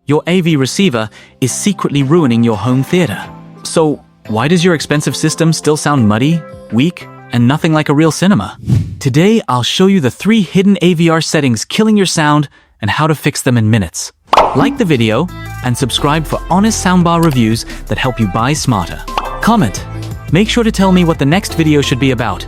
Your AV receiver is secretly ruining your home theater. So, why does your expensive system still sound muddy, weak, and nothing like a real cinema? Today, I'll show you the 3 hidden AVR settings killing your sound and how to fix them in minutes. Like the video and subscribe for honest soundbar reviews that help you buy smarter. Comment. Make sure to tell me what the next video should be about.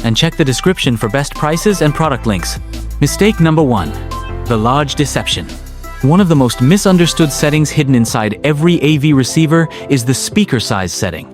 And check the description for best prices and product links. Mistake number 1. The large deception. One of the most misunderstood settings hidden inside every AV receiver is the speaker size setting.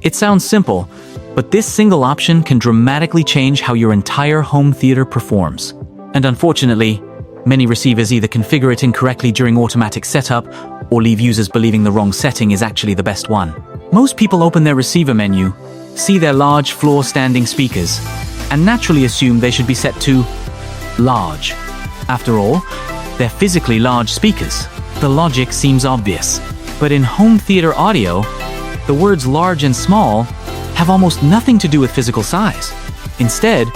It sounds simple, but this single option can dramatically change how your entire home theater performs. And unfortunately, many receivers either configure it incorrectly during automatic setup or leave users believing the wrong setting is actually the best one. Most people open their receiver menu, see their large floor-standing speakers, and naturally assume they should be set to large. After all, they're physically large speakers. The logic seems obvious. But in home theater audio, the words large and small have almost nothing to do with physical size. Instead,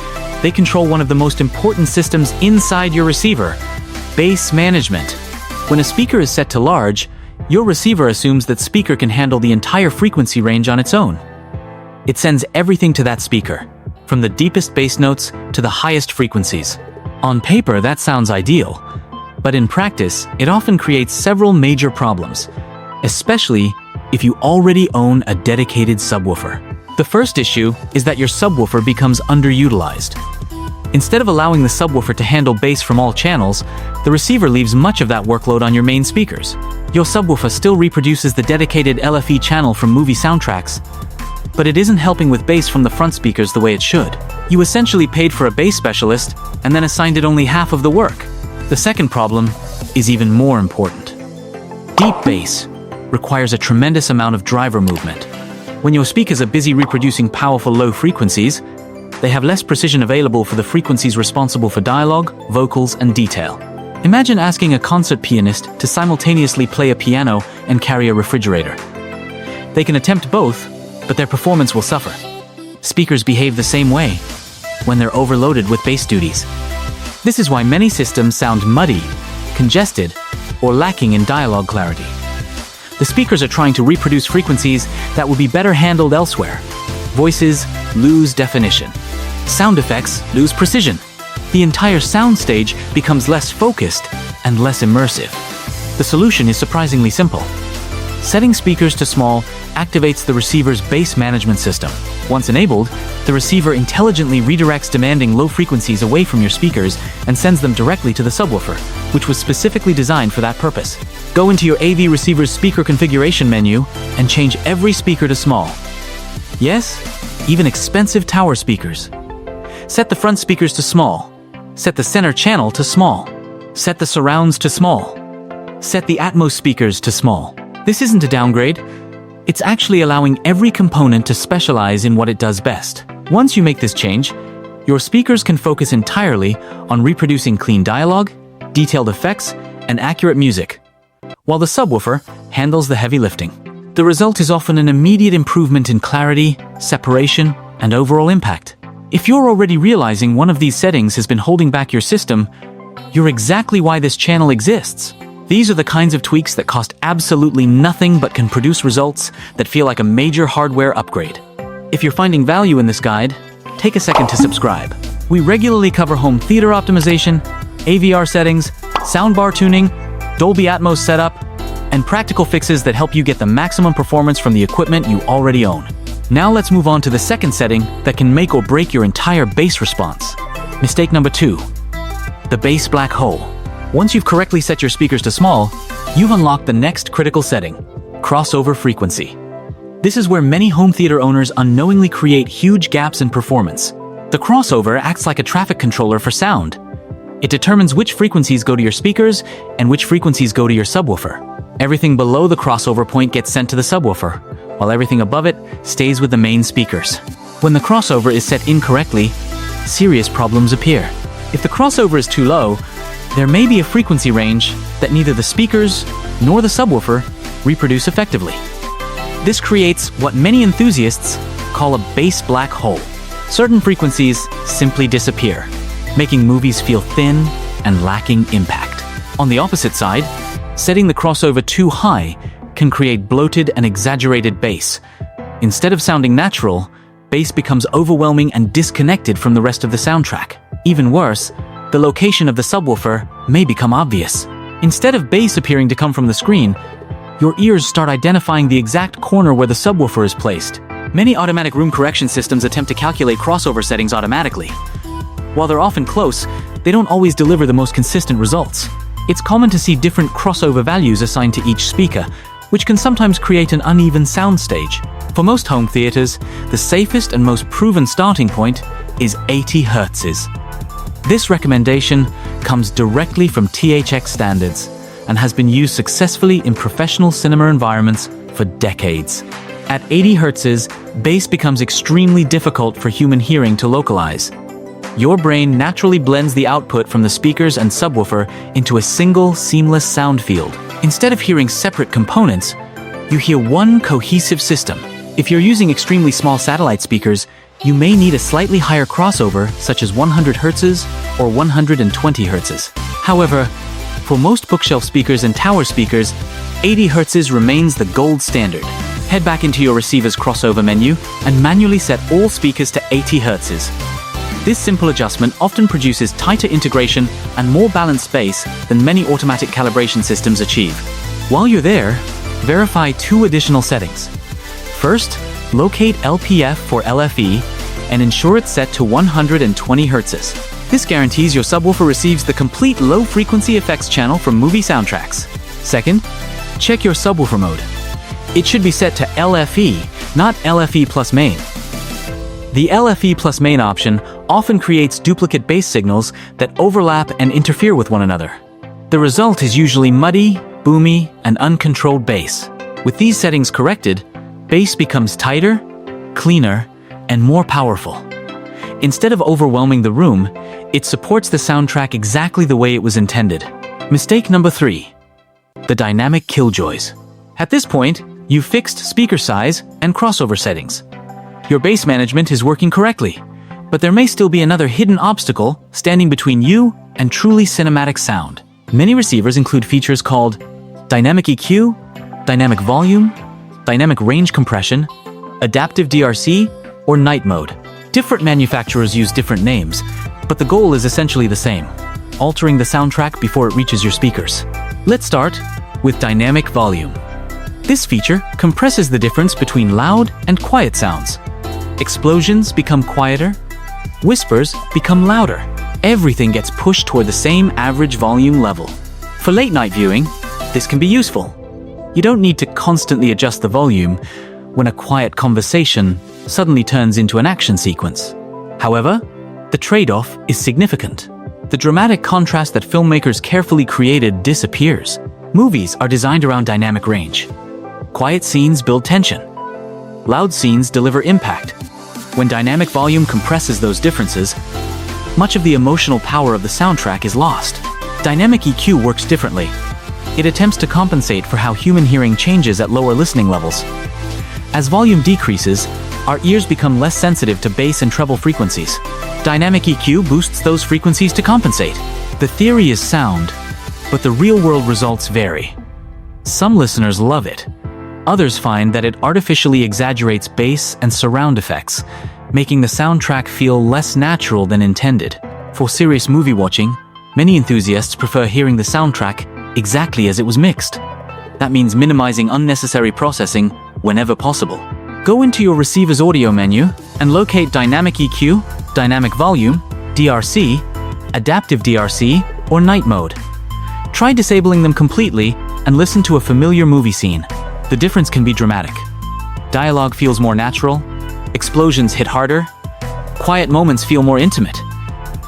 they control one of the most important systems inside your receiver, bass management. When a speaker is set to large, your receiver assumes that speaker can handle the entire frequency range on its own. It sends everything to that speaker, from the deepest bass notes to the highest frequencies. On paper, that sounds ideal, but in practice, it often creates several major problems, especially if you already own a dedicated subwoofer. The first issue is that your subwoofer becomes underutilized. Instead of allowing the subwoofer to handle bass from all channels, the receiver leaves much of that workload on your main speakers. Your subwoofer still reproduces the dedicated LFE channel from movie soundtracks, but it isn't helping with bass from the front speakers the way it should. You essentially paid for a bass specialist and then assigned it only half of the work. The second problem is even more important. Deep bass requires a tremendous amount of driver movement. When your speakers are busy reproducing powerful low frequencies, they have less precision available for the frequencies responsible for dialogue, vocals, and detail. Imagine asking a concert pianist to simultaneously play a piano and carry a refrigerator. They can attempt both, but their performance will suffer. Speakers behave the same way when they're overloaded with bass duties. This is why many systems sound muddy, congested, or lacking in dialogue clarity. The speakers are trying to reproduce frequencies that would be better handled elsewhere. Voices lose definition. Sound effects lose precision. The entire soundstage becomes less focused and less immersive. The solution is surprisingly simple. Setting speakers to small activates the receiver's bass management system. Once enabled, the receiver intelligently redirects demanding low frequencies away from your speakers and sends them directly to the subwoofer, which was specifically designed for that purpose. Go into your AV receiver's speaker configuration menu and change every speaker to small. Yes, even expensive tower speakers. Set the front speakers to small. Set the center channel to small. Set the surrounds to small. Set the Atmos speakers to small. This isn't a downgrade. It's actually allowing every component to specialize in what it does best. Once you make this change, your speakers can focus entirely on reproducing clean dialogue, detailed effects, and accurate music, while the subwoofer handles the heavy lifting. The result is often an immediate improvement in clarity, separation, and overall impact. If you're already realizing one of these settings has been holding back your system, you're exactly why this channel exists. These are the kinds of tweaks that cost absolutely nothing but can produce results that feel like a major hardware upgrade. If you're finding value in this guide, take a second to subscribe. We regularly cover home theater optimization, AVR settings, soundbar tuning, Dolby Atmos setup, and practical fixes that help you get the maximum performance from the equipment you already own. Now let's move on to the second setting that can make or break your entire bass response. Mistake number 2. The bass black hole. Once you've correctly set your speakers to small, you've unlocked the next critical setting, crossover frequency. This is where many home theater owners unknowingly create huge gaps in performance. The crossover acts like a traffic controller for sound. It determines which frequencies go to your speakers and which frequencies go to your subwoofer. Everything below the crossover point gets sent to the subwoofer, while everything above it stays with the main speakers. When the crossover is set incorrectly, serious problems appear. If the crossover is too low, there may be a frequency range that neither the speakers nor the subwoofer reproduce effectively. This creates what many enthusiasts call a bass black hole. Certain frequencies simply disappear, making movies feel thin and lacking impact. On the opposite side, Setting the crossover too high can create bloated and exaggerated bass. Instead of sounding natural, bass becomes overwhelming and disconnected from the rest of the soundtrack. Even worse, the location of the subwoofer may become obvious. Instead of bass appearing to come from the screen, your ears start identifying the exact corner where the subwoofer is placed. Many automatic room correction systems attempt to calculate crossover settings automatically. While they're often close, they don't always deliver the most consistent results. It's common to see different crossover values assigned to each speaker, which can sometimes create an uneven soundstage. For most home theaters, the safest and most proven starting point is 80 Hz. This recommendation comes directly from THX standards and has been used successfully in professional cinema environments for decades. At 80 Hz, bass becomes extremely difficult for human hearing to localize. Your brain naturally blends the output from the speakers and subwoofer into a single, seamless sound field. Instead of hearing separate components, you hear one cohesive system. If you're using extremely small satellite speakers, you may need a slightly higher crossover, such as 100 Hz or 120 Hz. However, for most bookshelf speakers and tower speakers, 80 Hz remains the gold standard. Head back into your receiver's crossover menu and manually set all speakers to 80 Hz. This simple adjustment often produces tighter integration and more balanced bass than many automatic calibration systems achieve. While you're there, verify two additional settings. First, locate LPF for LFE and ensure it's set to 120 Hz. This guarantees your subwoofer receives the complete low-frequency effects channel from movie soundtracks. Second, check your subwoofer mode. It should be set to LFE, not LFE plus main. The LFE plus main option often creates duplicate bass signals that overlap and interfere with one another. The result is usually muddy, boomy, and uncontrolled bass. With these settings corrected, bass becomes tighter, cleaner, and more powerful. Instead of overwhelming the room, it supports the soundtrack exactly the way it was intended. Mistake number 3. The dynamic killjoys. At this point, you've fixed speaker size and crossover settings. Your bass management is working correctly, but there may still be another hidden obstacle standing between you and truly cinematic sound. Many receivers include features called dynamic EQ, dynamic volume, dynamic range compression, adaptive DRC, or night mode. Different manufacturers use different names, but the goal is essentially the same: altering the soundtrack before it reaches your speakers. Let's start with dynamic volume. This feature compresses the difference between loud and quiet sounds. Explosions become quieter, whispers become louder. Everything gets pushed toward the same average volume level. For late night viewing, this can be useful. You don't need to constantly adjust the volume when a quiet conversation suddenly turns into an action sequence. However, the trade-off is significant. The dramatic contrast that filmmakers carefully created disappears. Movies are designed around dynamic range. Quiet scenes build tension. Loud scenes deliver impact. When dynamic volume compresses those differences, much of the emotional power of the soundtrack is lost. Dynamic EQ works differently. It attempts to compensate for how human hearing changes at lower listening levels. As volume decreases, our ears become less sensitive to bass and treble frequencies. Dynamic EQ boosts those frequencies to compensate. The theory is sound, but the real-world results vary. Some listeners love it. Others find that it artificially exaggerates bass and surround effects, making the soundtrack feel less natural than intended. For serious movie watching, many enthusiasts prefer hearing the soundtrack exactly as it was mixed. That means minimizing unnecessary processing whenever possible. Go into your receiver's audio menu and locate dynamic EQ, dynamic volume, DRC, adaptive DRC, or night mode. Try disabling them completely and listen to a familiar movie scene. The difference can be dramatic. Dialogue feels more natural, explosions hit harder, quiet moments feel more intimate.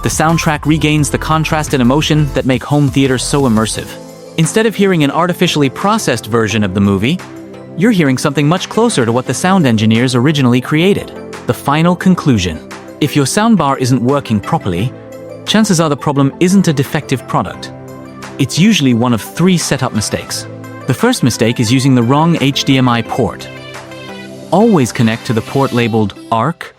The soundtrack regains the contrast and emotion that make home theater so immersive. Instead of hearing an artificially processed version of the movie, you're hearing something much closer to what the sound engineers originally created. The final conclusion. If your soundbar isn't working properly, chances are the problem isn't a defective product. It's usually one of 3 setup mistakes. The first mistake is using the wrong HDMI port. Always connect to the port labeled ARC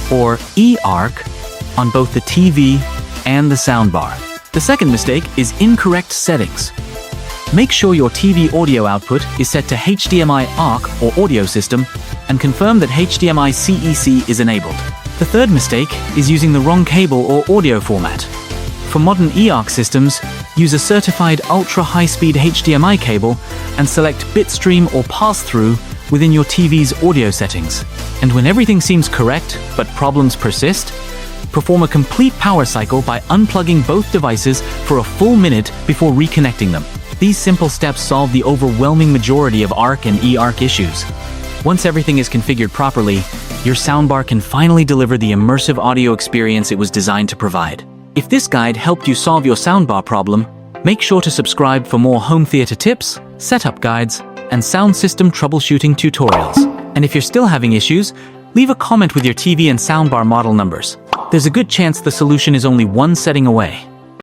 or eARC on both the TV and the soundbar. The second mistake is incorrect settings. Make sure your TV audio output is set to HDMI ARC or audio system, and confirm that HDMI CEC is enabled. The third mistake is using the wrong cable or audio format. For modern eARC systems, use a certified ultra-high-speed HDMI cable and select bitstream or pass-through within your TV's audio settings. And when everything seems correct, but problems persist, perform a complete power cycle by unplugging both devices for a full minute before reconnecting them. These simple steps solve the overwhelming majority of ARC and eARC issues. Once everything is configured properly, your soundbar can finally deliver the immersive audio experience it was designed to provide. If this guide helped you solve your soundbar problem, make sure to subscribe for more home theater tips, setup guides, and sound system troubleshooting tutorials. And if you're still having issues, leave a comment with your TV and soundbar model numbers. There's a good chance the solution is only one setting away.